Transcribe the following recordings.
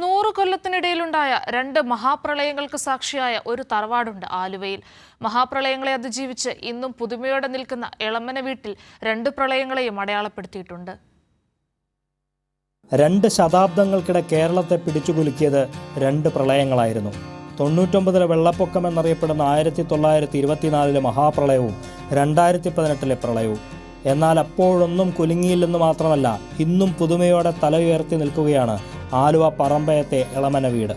100 കൊല്ലത്തിനിടയിലുണ്ടായ 2 മഹാപ്രളയങ്ങൾക്ക് സാക്ഷിയായ ഒരു തറവാടുണ്ട് ആലുവയിൽ. മഹാപ്രളയങ്ങളെ അതിജീവിച്ച് ഇന്നും പുതുമയോടെ നിൽക്കുന്ന എളമന വീട്ടിൽ 2 പ്രളയങ്ങളെയും അടയാളപ്പെടുത്തിയിട്ടുണ്ട്. 2 ശതാബ്ദങ്ങൾക്കിടെ കേരളത്തെ പിടിച്ചുകുലുക്കിയത് 2 പ്രളയങ്ങളായിരുന്നു. 99 വെള്ളപ്പൊക്കം എന്നറിയപ്പെടുന്ന 1924 മഹാപ്രളയവും 2018 പ്രളയവും. എന്നാൽ അപ്പോഴൊന്നും കുലുങ്ങിയില്ലെന്ന് മാത്രമല്ല, ഇന്നും പുതുമയോടെ തല ഉയർത്തി നിൽക്കുകയാണ് ആലുവ പറമ്പയത്തെ എളമന വീട്.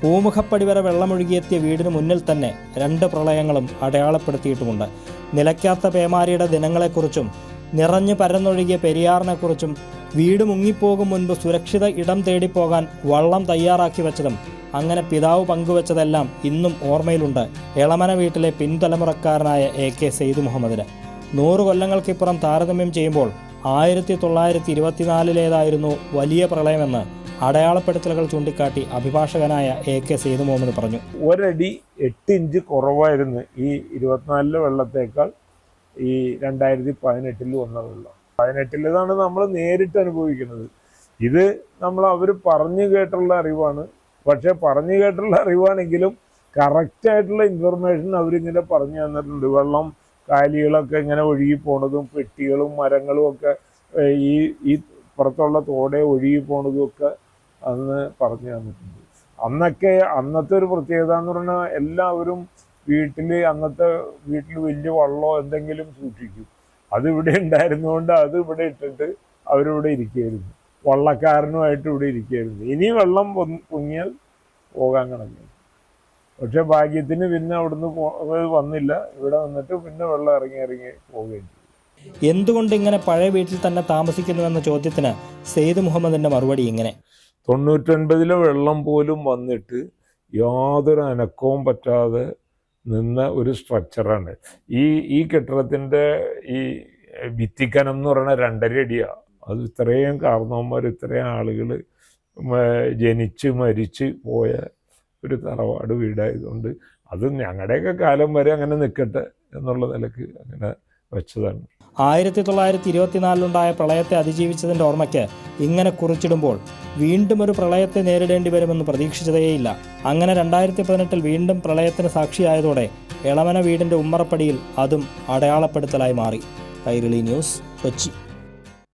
പൂമുഖപ്പടി വരെ വെള്ളമൊഴുകിയെത്തിയ വീടിന് മുന്നിൽ തന്നെ 2 പ്രളയങ്ങളും അടയാളപ്പെടുത്തിയിട്ടുമുണ്ട്. നിലയ്ക്കാത്ത പേമാരിയുടെ ദിനങ്ങളെക്കുറിച്ചും നിറഞ്ഞു പരന്നൊഴുകിയ പെരിയാറിനെക്കുറിച്ചും വീട് മുങ്ങിപ്പോകും മുൻപ് സുരക്ഷിത ഇടം തേടിപ്പോകാൻ വള്ളം തയ്യാറാക്കി വെച്ചതും അങ്ങനെ പിതാവ് പങ്കുവച്ചതെല്ലാം ഇന്നും ഓർമ്മയിലുണ്ട് എളമന വീട്ടിലെ പിൻതലമുറക്കാരനായ AK സെയ്ദ് മുഹമ്മദിന്. 100 കൊല്ലങ്ങൾക്കിപ്പുറം താരതമ്യം ചെയ്യുമ്പോൾ 1924 വലിയ പ്രളയമെന്ന് അടയാളപ്പെടുത്തലുകൾ ചൂണ്ടിക്കാട്ടി അഭിഭാഷകനായ AK സെയ്ദ് മുഹമ്മദ് പറഞ്ഞു. 1 അടി 8 ഇഞ്ച് കുറവായിരുന്നു ഈ 24 വെള്ളത്തേക്കാൾ ഈ 2018 വന്ന വെള്ളം. 18 നമ്മൾ നേരിട്ട് അനുഭവിക്കുന്നത്. ഇത് അവർ പറഞ്ഞു കേട്ടുള്ള അറിവാണ്. പക്ഷെ പറഞ്ഞു കേട്ടുള്ള അറിവാണെങ്കിലും കറക്റ്റായിട്ടുള്ള ഇൻഫർമേഷൻ അവരിങ്ങനെ പറഞ്ഞു തന്നിട്ടുണ്ട്. വെള്ളം കാലികളൊക്കെ ഇങ്ങനെ ഒഴുകി പോണതും പെട്ടികളും മരങ്ങളും ഒക്കെ ഈ പുറത്തുള്ള തോടെ ഒഴുകി പോണതും ഒക്കെ അന്ന് പറഞ്ഞു തന്നിട്ടുണ്ട്. അന്നത്തെ ഒരു പ്രത്യേകത എന്ന് പറഞ്ഞാൽ എല്ലാവരും വീട്ടിൽ വലിയ വള്ളമോ എന്തെങ്കിലും സൂക്ഷിക്കും. അതിവിടെ ഉണ്ടായിരുന്നുകൊണ്ട് അത് ഇവിടെ ഇട്ടിട്ട് അവരിവിടെ ഇരിക്കുകയായിരുന്നു. വള്ളക്കാരനുമായിട്ട് ഇവിടെ ഇരിക്കുകയായിരുന്നു. ഇനി വെള്ളം പൊങ്ങിയാൽ പോകാൻ കണക്കാണ്. പക്ഷെ ഭാഗ്യത്തിന് പിന്നെ അവിടുന്ന് വന്നില്ല. ഇവിടെ വന്നിട്ട് പിന്നെ വെള്ളം ഇറങ്ങി പോവുകയും ചെയ്തു. എന്തുകൊണ്ട് ഇങ്ങനെ പഴയ വീട്ടിൽ തന്നെ താമസിക്കുന്നുവെന്ന ചോദ്യത്തിന് സെയ്ദ് മുഹമ്മദിന്റെ മറുപടി ഇങ്ങനെ: 99 വെള്ളം പോലും വന്നിട്ട് യാതൊരു അനക്കവും പറ്റാതെ നിന്ന ഒരു സ്ട്രക്ചറാണ് ഈ കെട്ടിടത്തിൻ്റെ ഈ ഭിത്തിക്കനം എന്ന് പറയുന്ന 2.5 അടിയാണ്. അത് ഇത്രയും കാരണവന്മാർ, ഇത്രയും ആളുകൾ ജനിച്ച് മരിച്ച് പോയ ഒരു തറവാട് വീടായതുകൊണ്ട് അത് ഞങ്ങളുടെയൊക്കെ കാലം വരെ അങ്ങനെ നിൽക്കട്ടെ എന്നുള്ള നിലക്ക് അങ്ങനെ വെച്ചതാണ്. 1924 പ്രളയത്തെ അതിജീവിച്ചതിൻ്റെ ഓർമ്മയ്ക്ക് ഇങ്ങനെ കുറിച്ചിടുമ്പോൾ വീണ്ടും ഒരു പ്രളയത്തെ നേരിടേണ്ടി വരുമെന്ന് പ്രതീക്ഷിച്ചതേയില്ല. അങ്ങനെ 2018 വീണ്ടും പ്രളയത്തിന് സാക്ഷിയായതോടെ എളമന വീടിൻ്റെ ഉമ്മറപ്പടിയിൽ അതും അടയാളപ്പെടുത്തലായി മാറി. കൈരളി ന്യൂസ്, കൊച്ചി.